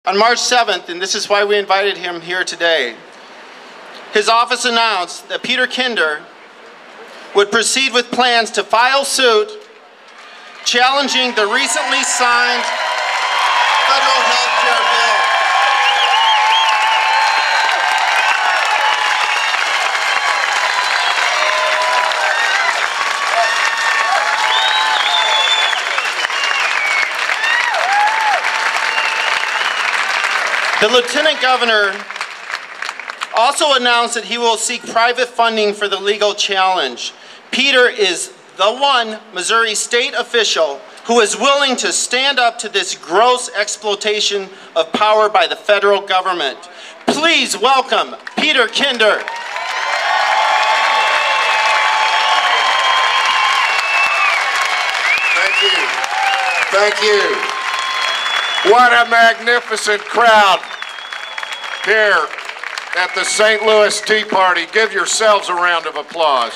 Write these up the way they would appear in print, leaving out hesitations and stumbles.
On March 7th, and this is why we invited him here today, his office announced that Peter Kinder would proceed with plans to file suit challenging the recently signed federal health care bill. The Lieutenant Governor also announced that he will seek private funding for the legal challenge. Peter is the one Missouri state official who is willing to stand up to this gross exploitation of power by the federal government. Please welcome Peter Kinder. Thank you. Thank you. What a magnificent crowd here at the St. Louis Tea Party. Give yourselves a round of applause.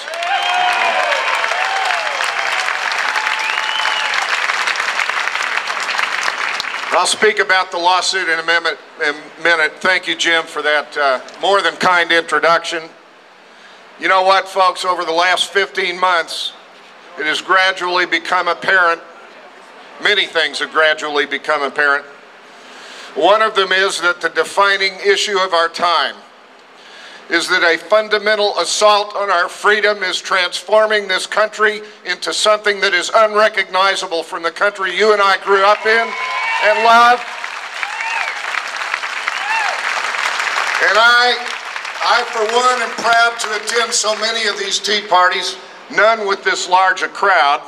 I'll speak about the lawsuit in a minute. Thank you, Jim, for that more than kind introduction. You know what, folks? Over the last 15 months, it has gradually become apparent. Many things have gradually become apparent. One of them is that the defining issue of our time is that a fundamental assault on our freedom is transforming this country into something that is unrecognizable from the country you and I grew up in and love. And I for one, am proud to attend so many of these tea parties, none with this large a crowd,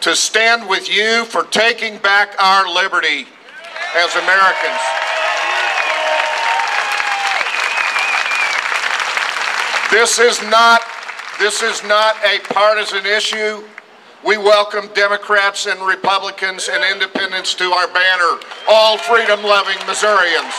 to stand with you for taking back our liberty as Americans. This is not a partisan issue. We welcome Democrats and Republicans and independents to our banner, all freedom-loving Missourians.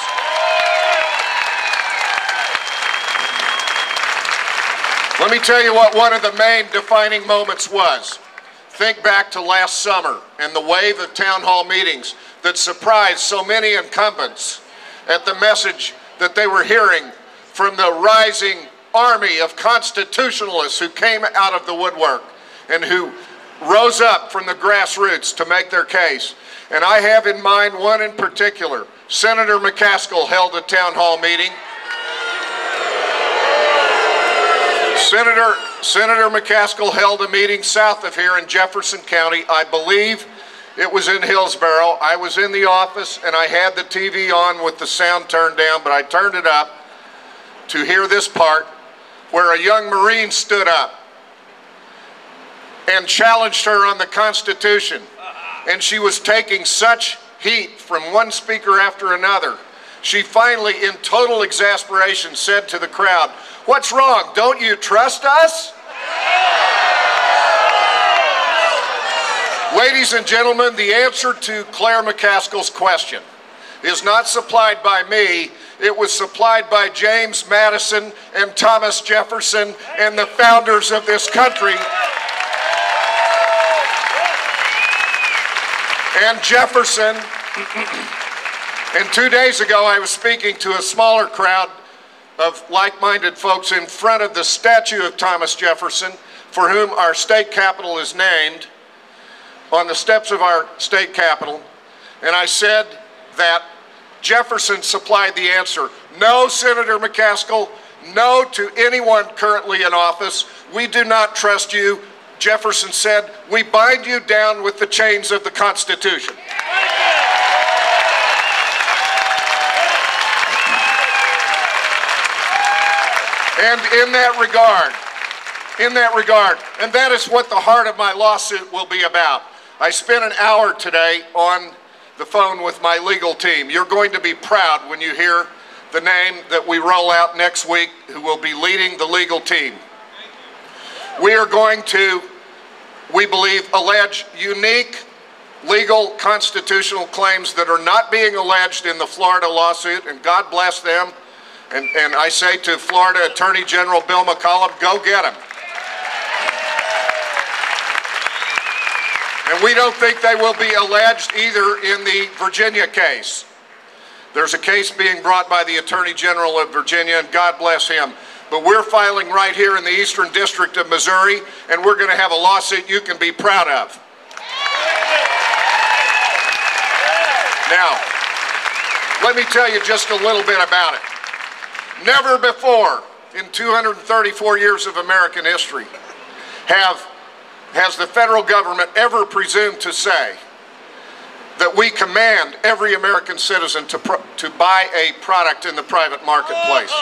Let me tell you what one of the main defining moments was. Think back to last summer and the wave of town hall meetings that surprised so many incumbents at the message that they were hearing from the rising army of constitutionalists who came out of the woodwork and who rose up from the grassroots to make their case. And I have in mind one in particular. Senator McCaskill held a town hall meeting. Senator McCaskill held a meeting south of here in Jefferson County. I believe it was in Hillsboro. I was in the office and I had the TV on with the sound turned down, but I turned it up to hear this part where a young Marine stood up and challenged her on the Constitution. And she was taking such heat from one speaker after another. She finally, in total exasperation, said to the crowd, "What's wrong? Don't you trust us?" Ladies and gentlemen, the answer to Claire McCaskill's question is not supplied by me. It was supplied by James Madison and Thomas Jefferson and the founders of this country. And Jefferson, and 2 days ago I was speaking to a smaller crowd of like-minded folks in front of the statue of Thomas Jefferson, for whom our state capitol is named, on the steps of our state capitol, and I said that Jefferson supplied the answer. No, Senator McCaskill, no to anyone currently in office. We do not trust you. Jefferson said, we bind you down with the chains of the Constitution. And in that regard, and that is what the heart of my lawsuit will be about. I spent an hour today on the phone with my legal team. You're going to be proud when you hear the name that we roll out next week who will be leading the legal team. We are going to, we believe, allege unique legal constitutional claims that are not being alleged in the Florida lawsuit, and God bless them. And I say to Florida Attorney General Bill McCollum, go get them. And we don't think they will be alleged either in the Virginia case. There's a case being brought by the Attorney General of Virginia, and God bless him. But we're filing right here in the Eastern District of Missouri, and we're going to have a lawsuit you can be proud of. Now, let me tell you just a little bit about it. Never before in 234 years of American history has the federal government ever presumed to say that we command every American citizen to buy a product in the private marketplace.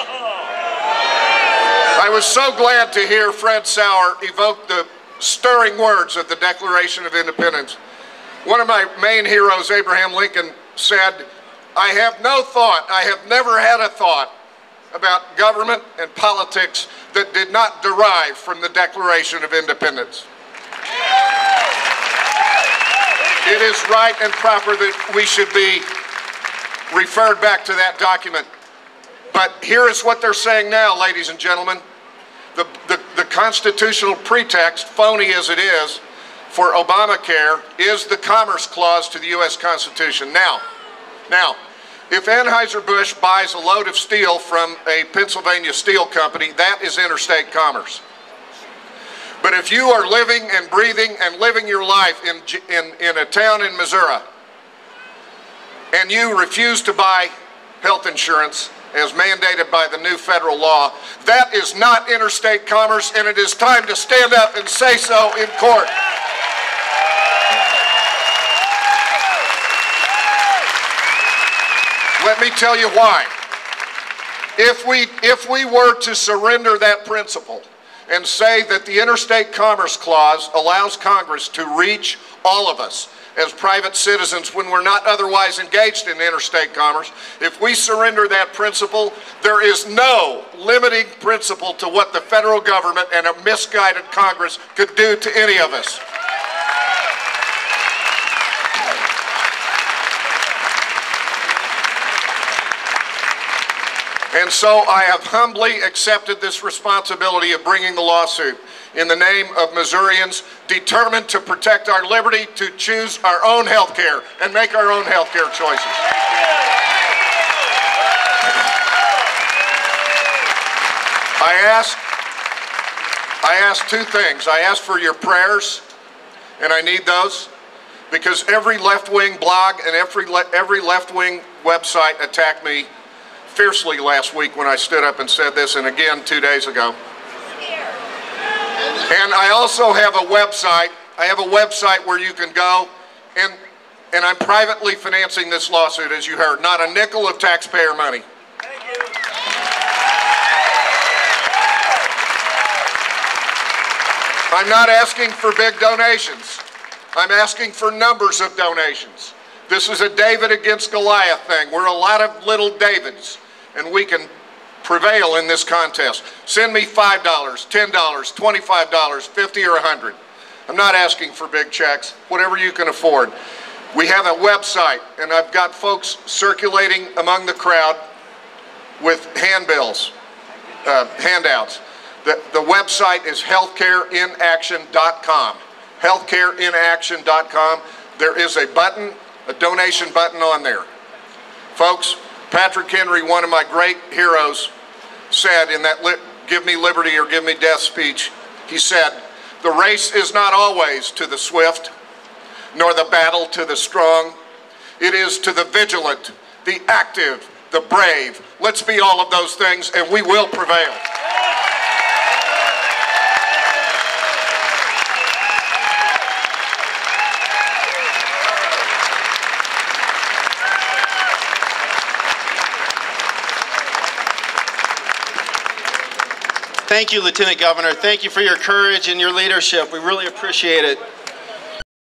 I was so glad to hear Fred Sauer evoke the stirring words of the Declaration of Independence. One of my main heroes, Abraham Lincoln, said, "I have no thought, I have never had a thought about government and politics that did not derive from the Declaration of Independence." It is right and proper that we should be referred back to that document. But here is what they're saying now, ladies and gentlemen. The constitutional pretext, phony as it is, for Obamacare is the Commerce Clause to the U.S. Constitution. Now, if Anheuser-Busch buys a load of steel from a Pennsylvania steel company, that is interstate commerce. But if you are living and breathing and living your life in a town in Missouri, and you refuse to buy health insurance as mandated by the new federal law, that is not interstate commerce, and it is time to stand up and say so in court. Let me tell you why. If we were to surrender that principle and say that the Interstate Commerce Clause allows Congress to reach all of us as private citizens when we're not otherwise engaged in interstate commerce, if we surrender that principle, there is no limiting principle to what the federal government and a misguided Congress could do to any of us. And so I have humbly accepted this responsibility of bringing the lawsuit in the name of Missourians determined to protect our liberty to choose our own health care and make our own health care choices. I ask two things. I ask for your prayers, and I need those, because every left-wing blog and every left-wing website attacked me fiercely last week when I stood up and said this, and again 2 days ago. And I also have a website. I have a website where you can go, and I'm privately financing this lawsuit, as you heard. Not a nickel of taxpayer money. Thank you. I'm not asking for big donations. I'm asking for numbers of donations. This is a David against Goliath thing. We're a lot of little Davids, and we can prevail in this contest. Send me $5, $10, $25, $50, or $100. I'm not asking for big checks, whatever you can afford. We have a website, and I've got folks circulating among the crowd with handbills, handouts. The website is healthcareinaction.com. Healthcareinaction.com. There is a button, a donation button on there. Folks, Patrick Henry, one of my great heroes, said in that "Give me liberty or give me death" speech, he said, "The race is not always to the swift, nor the battle to the strong. It is to the vigilant, the active, the brave. Let's be all of those things, and we will prevail." Thank you, Lieutenant Governor. Thank you for your courage and your leadership. We really appreciate it.